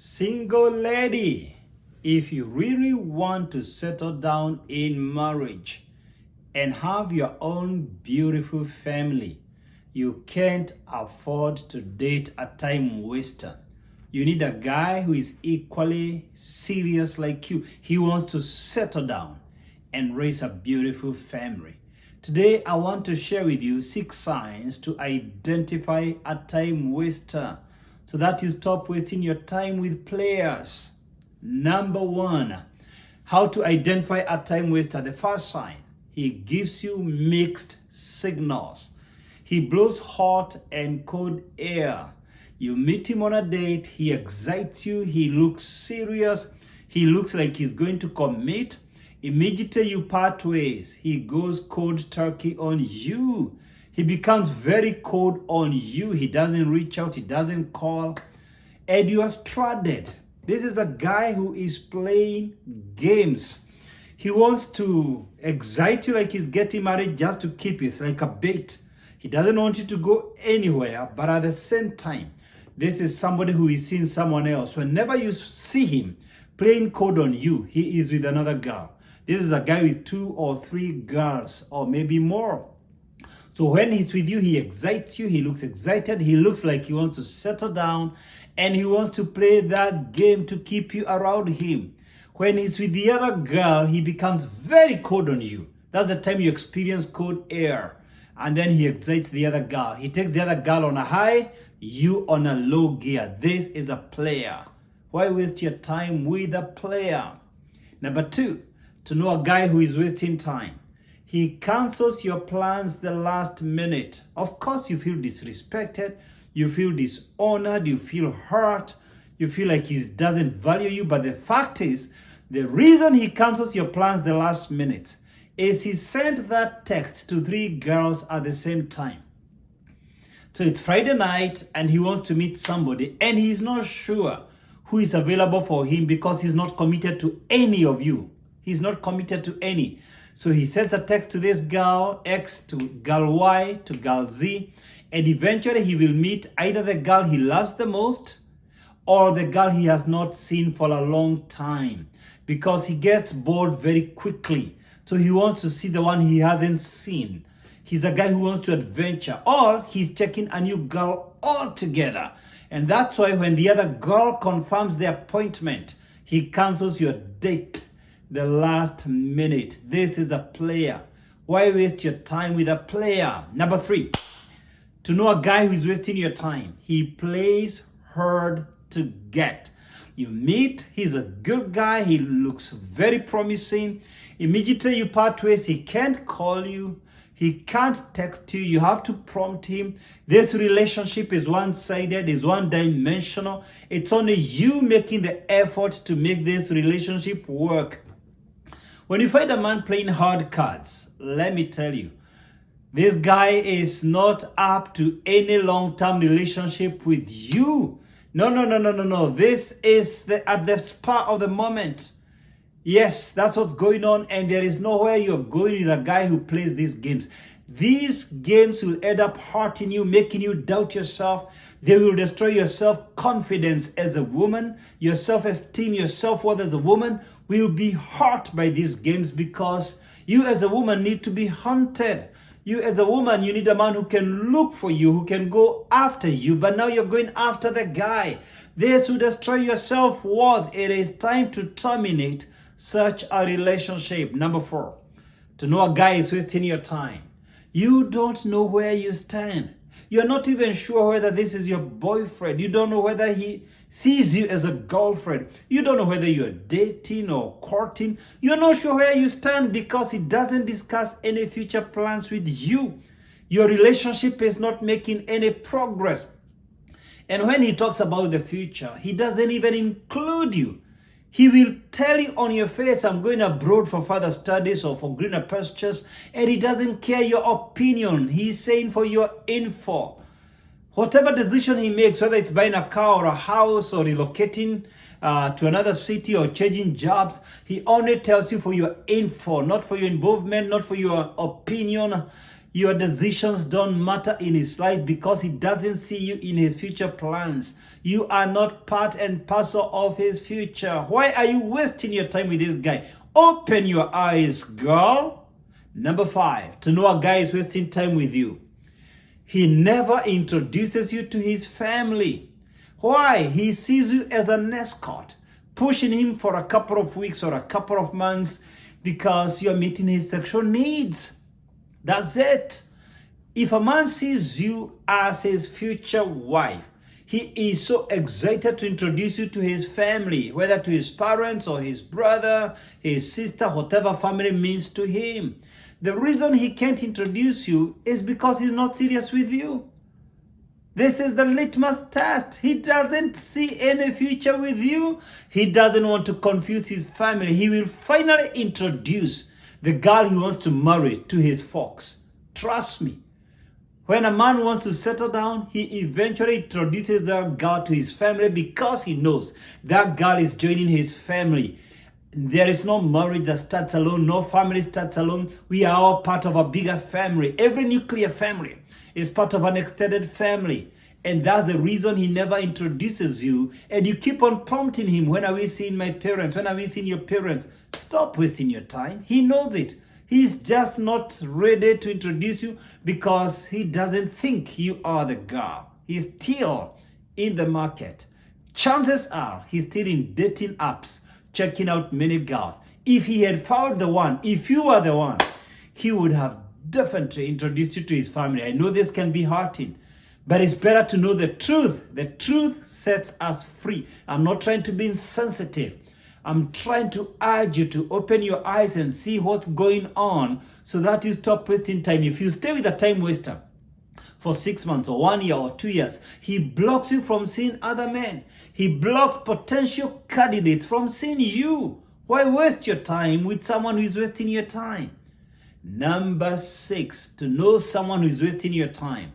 Single lady, if you really want to settle down in marriage and have your own beautiful family, you can't afford to date a time waster. You need a guy who is equally serious like you. He wants to settle down and raise a beautiful family. Today, I want to share with you 6 signs to identify a time waster so that you stop wasting your time with players. Number 1, how to identify a time waster. The first sign, he gives you mixed signals. He blows hot and cold air. You meet him on a date, he excites you, he looks serious, he looks like he's going to commit. Immediately you part ways, he goes cold turkey on you. He becomes very cold on you. He doesn't reach out, he doesn't call, and you are stranded. This is a guy who is playing games. He wants to excite you like he's getting married just to keep you. It's like a bait. He doesn't want you to go anywhere, but at the same time, this is somebody who is seeing someone else. Whenever you see him playing cold on you, he is with another girl. This is a guy with 2 or 3 girls, or maybe more. So when he's with you, he excites you, he looks excited, he looks like he wants to settle down, and he wants to play that game to keep you around him. When he's with the other girl, he becomes very cold on you. That's the time you experience cold air. And then he excites the other girl. He takes the other girl on a high, you on a low gear. This is a player. Why waste your time with a player? Number 2, to know a guy who is wasting time. He cancels your plans the last minute. Of course, you feel disrespected, you feel dishonored, you feel hurt, you feel like he doesn't value you. But the fact is, the reason he cancels your plans the last minute is he sent that text to 3 girls at the same time. So it's Friday night and he wants to meet somebody and he's not sure who is available for him because he's not committed to any of you. He's not committed to any. So he sends a text to this girl X, to girl Y, to girl Z, and eventually he will meet either the girl he loves the most or the girl he has not seen for a long time, because he gets bored very quickly. So he wants to see the one he hasn't seen. He's a guy who wants to adventure, or he's checking a new girl altogether. And that's why when the other girl confirms the appointment, he cancels your date the last minute. This is a player. Why waste your time with a player? Number 3, to know a guy who is wasting your time. He plays hard to get. You meet, he's a good guy, he looks very promising. Immediately you part ways, he can't call you, he can't text you, you have to prompt him. This relationship is one-sided, is one-dimensional. It's only you making the effort to make this relationship work. When you find a man playing hard cards, let me tell you, this guy is not up to any long-term relationship with you. No. This is at the spur of the moment. Yes, that's what's going on, and there is nowhere you're going with a guy who plays these games. These games will end up hurting you, making you doubt yourself. They will destroy your self-confidence as a woman, your self-esteem, your self-worth as a woman will be hurt by these games, because you as a woman need to be hunted. You as a woman, you need a man who can look for you, who can go after you, but now you're going after the guy. This will destroy your self-worth. It is time to terminate such a relationship. Number 4, to know a guy is wasting your time. You don't know where you stand. You're not even sure whether this is your boyfriend. You don't know whether he sees you as a girlfriend. You don't know whether you're dating or courting. You're not sure where you stand because he doesn't discuss any future plans with you. Your relationship is not making any progress. And when he talks about the future, he doesn't even include you. He will tell you on your face, I'm going abroad for further studies or for greener pastures, and he doesn't care your opinion. He's saying for your info. Whatever decision he makes, whether it's buying a car or a house or relocating to another city or changing jobs, he only tells you for your info, not for your involvement, not for your opinion. Your decisions don't matter in his life because he doesn't see you in his future plans. You are not part and parcel of his future. Why are you wasting your time with this guy? Open your eyes, girl. Number 5, to know a guy is wasting time with you. He never introduces you to his family. Why? He sees you as an escort, pushing him for a couple of weeks or a couple of months because you're meeting his sexual needs. That's it. If a man sees you as his future wife, he is so excited to introduce you to his family, whether to his parents or his brother, his sister, whatever family means to him. The reason he can't introduce you is because he's not serious with you. This is the litmus test. He doesn't see any future with you. He doesn't want to confuse his family. He will finally introduce the girl he wants to marry to his folks. Trust me. When a man wants to settle down, he eventually introduces that girl to his family because he knows that girl is joining his family. There is no marriage that starts alone. No family starts alone. We are all part of a bigger family. Every nuclear family is part of an extended family. And that's the reason he never introduces you. And you keep on prompting him, when are we seeing my parents? When are we seeing your parents? Stop wasting your time. He knows it. He's just not ready to introduce you because he doesn't think you are the girl. He's still in the market. Chances are he's still in dating apps, checking out many girls. If he had found the one, if you were the one, he would have definitely introduced you to his family. I know this can be hurting, but it's better to know the truth. The truth sets us free. I'm not trying to be insensitive. I'm trying to urge you to open your eyes and see what's going on so that you stop wasting time. If you stay with a time waster for 6 months or 1 year or 2 years, he blocks you from seeing other men. He blocks potential candidates from seeing you. Why waste your time with someone who is wasting your time? Number 6, to know someone who is wasting your time.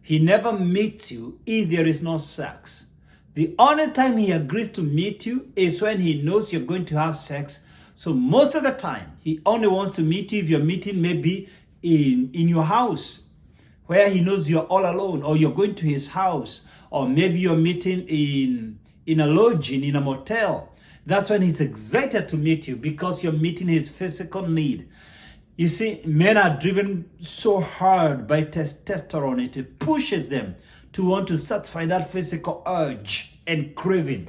He never meets you if there is no sex. The only time he agrees to meet you is when he knows you're going to have sex. So most of the time, he only wants to meet you if you're meeting maybe in your house, where he knows you're all alone, or you're going to his house, or maybe you're meeting in a lodging, in a motel. That's when he's excited to meet you because you're meeting his physical need. You see, men are driven so hard by testosterone. It pushes them to want to satisfy that physical urge and craving.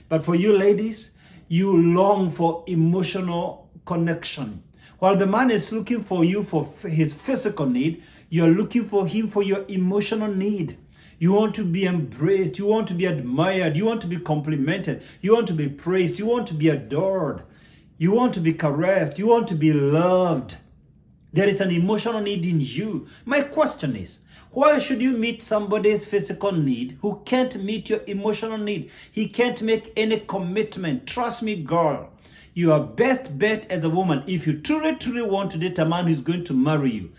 But for you ladies, you long for emotional connection. While the man is looking for you for his physical need, you're looking for him for your emotional need. You want to be embraced. You want to be admired. You want to be complimented. You want to be praised. You want to be adored. You want to be caressed. You want to be loved. There is an emotional need in you. My question is, why should you meet somebody's physical need who can't meet your emotional need? He can't make any commitment. Trust me, girl. Your best bet as a woman, if you truly want to date a man who's going to marry you,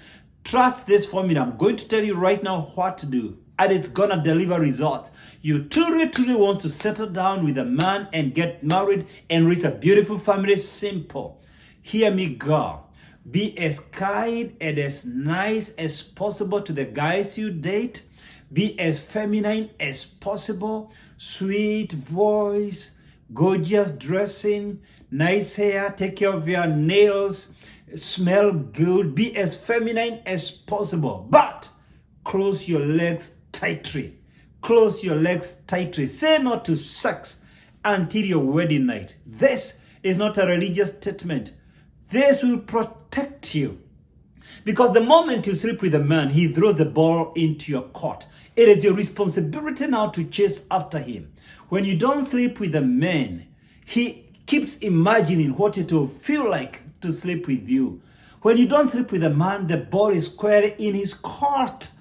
trust this formula. I'm going to tell you right now what to do, and it's gonna deliver results. You truly want to settle down with a man and get married and raise a beautiful family. Simple. Hear me, girl. Be as kind and as nice as possible to the guys you date. Be as feminine as possible. Sweet voice, gorgeous dressing, nice hair, take care of your nails, smell good. Be as feminine as possible. But close your legs tightly. Close your legs tightly. Say no to sex until your wedding night. This is not a religious statement. This will protect you. Because the moment you sleep with a man, he throws the ball into your court. It is your responsibility now to chase after him. When you don't sleep with a man, he keeps imagining what it will feel like to sleep with you. When you don't sleep with a man, the ball is squarely in his court.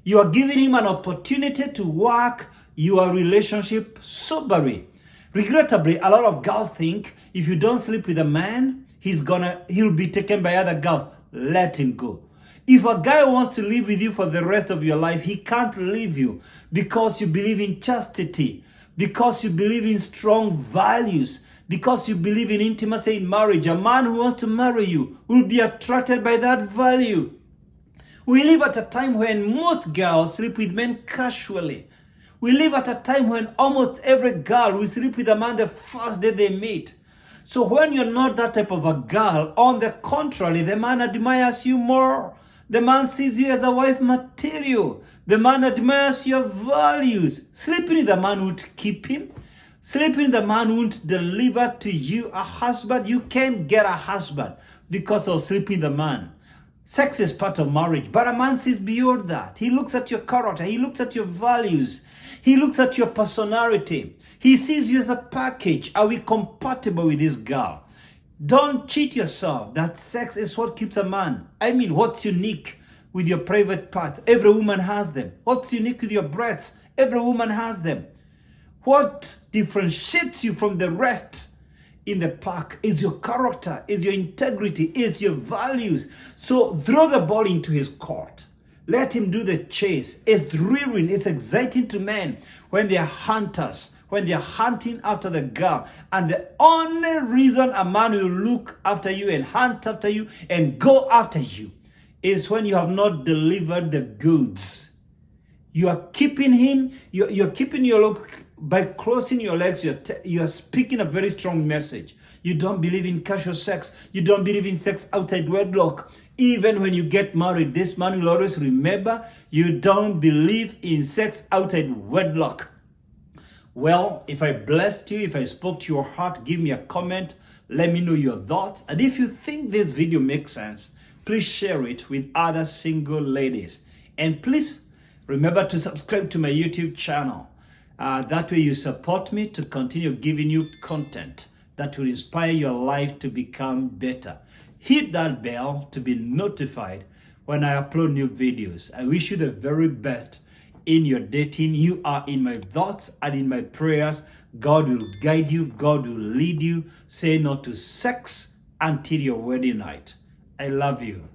You are giving him an opportunity to work your relationship soberly. Regrettably, a lot of girls think if you don't sleep with a man, he'll be taken by other girls. Let him go. If a guy wants to live with you for the rest of your life, he can't leave you because you believe in chastity, because you believe in strong values, because you believe in intimacy in marriage. A man who wants to marry you will be attracted by that value, We live at a time when most girls sleep with men casually. We live at a time when almost every girl will sleep with a man the first day they meet. So when you're not that type of a girl, on the contrary, the man admires you more. The man sees you as a wife material. The man admires your values. Sleeping with a man won't keep him. Sleeping with a man won't deliver to you a husband. You can't get a husband because of sleeping with a man. Sex is part of marriage, but a man sees beyond that. He looks at your character. He looks at your values. He looks at your personality. He sees you as a package. Are we compatible with this girl? Don't cheat yourself that sex is what keeps a man. I mean, what's unique with your private parts? Every woman has them. What's unique with your breasts? Every woman has them. What differentiates you from the rest in the pack is your character, is your integrity, is your values. So throw the ball into his court. Let him do the chase. It's thrilling, it's exciting to men when they are hunters, when they are hunting after the girl. And the only reason a man will look after you and hunt after you and go after you is when you have not delivered the goods. You are keeping him, you're keeping your look. By closing your legs, you are speaking a very strong message. You don't believe in casual sex. You don't believe in sex outside wedlock. Even when you get married, this man will always remember you don't believe in sex outside wedlock. Well, if I blessed you, if I spoke to your heart, give me a comment. Let me know your thoughts. And if you think this video makes sense, please share it with other single ladies. And please remember to subscribe to my YouTube channel. That way you support me to continue giving you content that will inspire your life to become better. Hit that bell to be notified when I upload new videos. I wish you the very best in your dating. You are in my thoughts and in my prayers. God will guide you. God will lead you. Say no to sex until your wedding night. I love you.